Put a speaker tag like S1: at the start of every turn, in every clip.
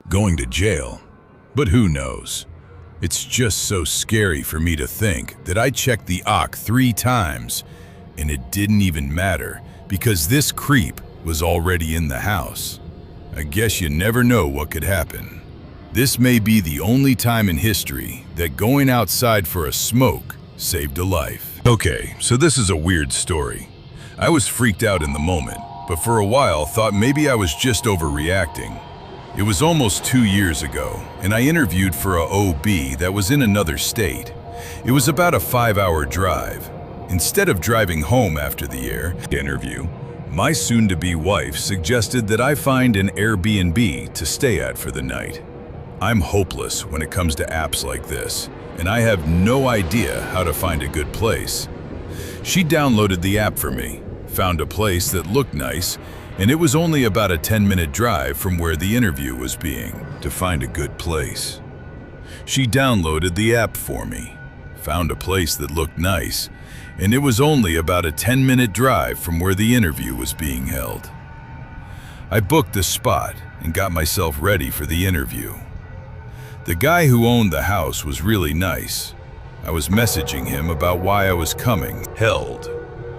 S1: going to jail. But who knows? It's just so scary for me to think that I checked the OC 3 times and it didn't even matter because this creep was already in the house. I guess you never know what could happen. This may be the only time in history that going outside for a smoke saved a life. Okay, so this is a weird story. I was freaked out in the moment, but for a while thought maybe I was just overreacting. It was almost 2 years ago, and I interviewed for a OB that was in another state. It was about a 5-hour drive. Instead of driving home after the interview, my soon-to-be wife suggested that I find an Airbnb to stay at for the night. I'm hopeless when it comes to apps like this, and I have no idea how to find a good place. She downloaded the app for me, found a place that looked nice, and it was only about a 10-minute drive from where the interview was being. To find a good place, she downloaded the app for me, found a place that looked nice, and it was only about a 10-minute drive from where the interview was being held. I booked the spot and got myself ready for the interview. The guy who owned the house was really nice. I was messaging him about why I was coming.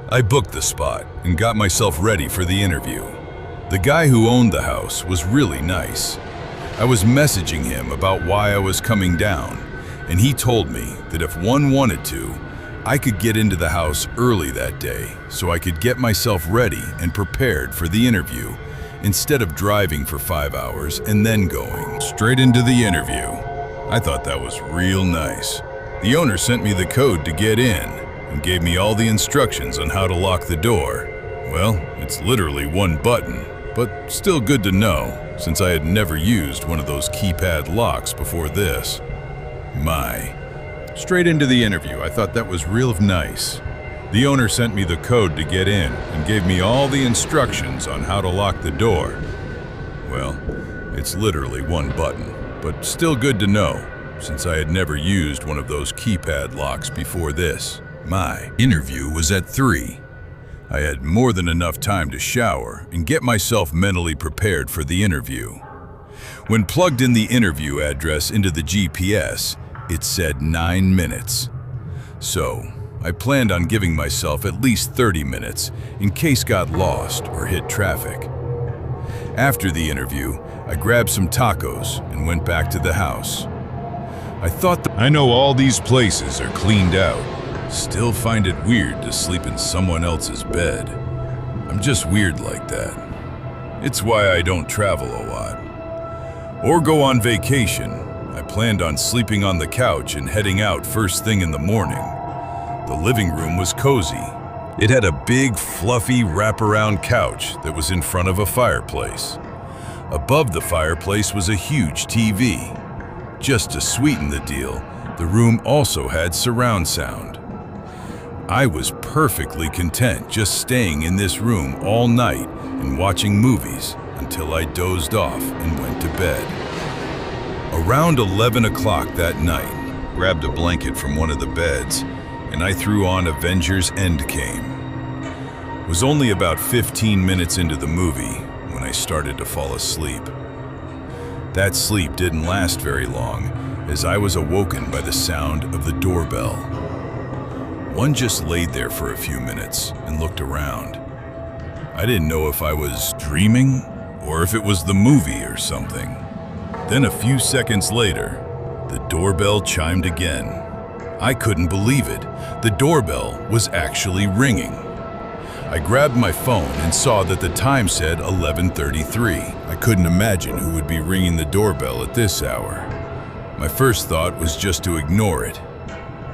S1: I booked the spot and got myself ready for the interview. The guy who owned the house was really nice. I was messaging him about why I was coming down, and he told me that if one wanted to, I could get into the house early that day so I could get myself ready and prepared for the interview instead of driving for 5 hours and then going straight into the interview. I thought that was real nice. The owner sent me the code to get in and gave me all the instructions on how to lock the door. Well, it's literally one button, but still good to know since I had never used one of those keypad locks before this. Straight into the interview. I thought that was real nice. The owner sent me the code to get in and gave me all the instructions on how to lock the door. Well, it's literally one button, but still good to know since I had never used one of those keypad locks before this. My interview was at 3. I had more than enough time to shower and get myself mentally prepared for the interview. When plugged in the interview address into the GPS, it said 9 minutes. So, I planned on giving myself at least 30 minutes in case got lost or hit traffic. After the interview, I grabbed some tacos and went back to the house. I know all these places are cleaned out. Still find it weird to sleep in someone else's bed. I'm just weird like that. It's why I don't travel a lot. Or go on vacation. I planned on sleeping on the couch and heading out first thing in the morning. The living room was cozy. It had a big, fluffy, wraparound couch that was in front of a fireplace. Above the fireplace was a huge TV. Just to sweeten the deal, the room also had surround sound. I was perfectly content just staying in this room all night and watching movies until I dozed off and went to bed. Around 11 o'clock that night, grabbed a blanket from one of the beds, and I threw on Avengers Endgame. It was only about 15 minutes into the movie when I started to fall asleep. That sleep didn't last very long, as I was awoken by the sound of the doorbell. One just laid there for a few minutes and looked around. I didn't know if I was dreaming or if it was the movie or something. Then a few seconds later, the doorbell chimed again. I couldn't believe it. The doorbell was actually ringing. I grabbed my phone and saw that the time said 11:33. I couldn't imagine who would be ringing the doorbell at this hour. My first thought was just to ignore it.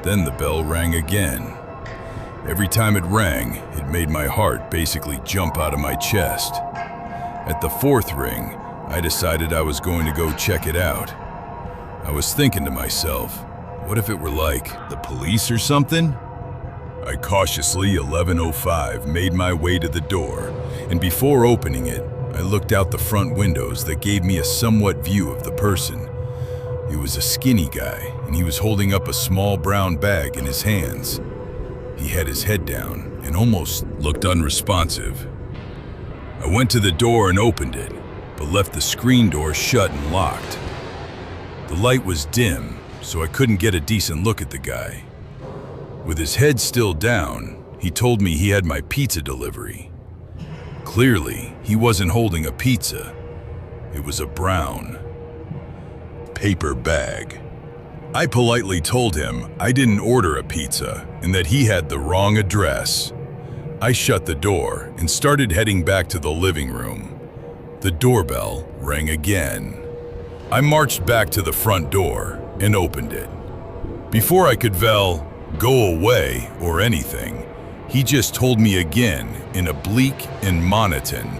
S1: Then the bell rang again. Every time it rang, it made my heart basically jump out of my chest. At the fourth ring, I decided I was going to go check it out. I was thinking to myself, what if it were like the police or something? I cautiously, 11:05, made my way to the door, and before opening it, I looked out the front windows that gave me a somewhat view of the person. He was a skinny guy, and he was holding up a small brown bag in his hands. He had his head down and almost looked unresponsive. I went to the door and opened it, but left the screen door shut and locked. The light was dim, so I couldn't get a decent look at the guy. With his head still down, he told me he had my pizza delivery. Clearly, he wasn't holding a pizza. It was a brown paper bag. I politely told him I didn't order a pizza and that he had the wrong address. I shut the door and started heading back to the living room. The doorbell rang again. I marched back to the front door and opened it. Before I could go away or anything, he just told me again in a bleak and monotone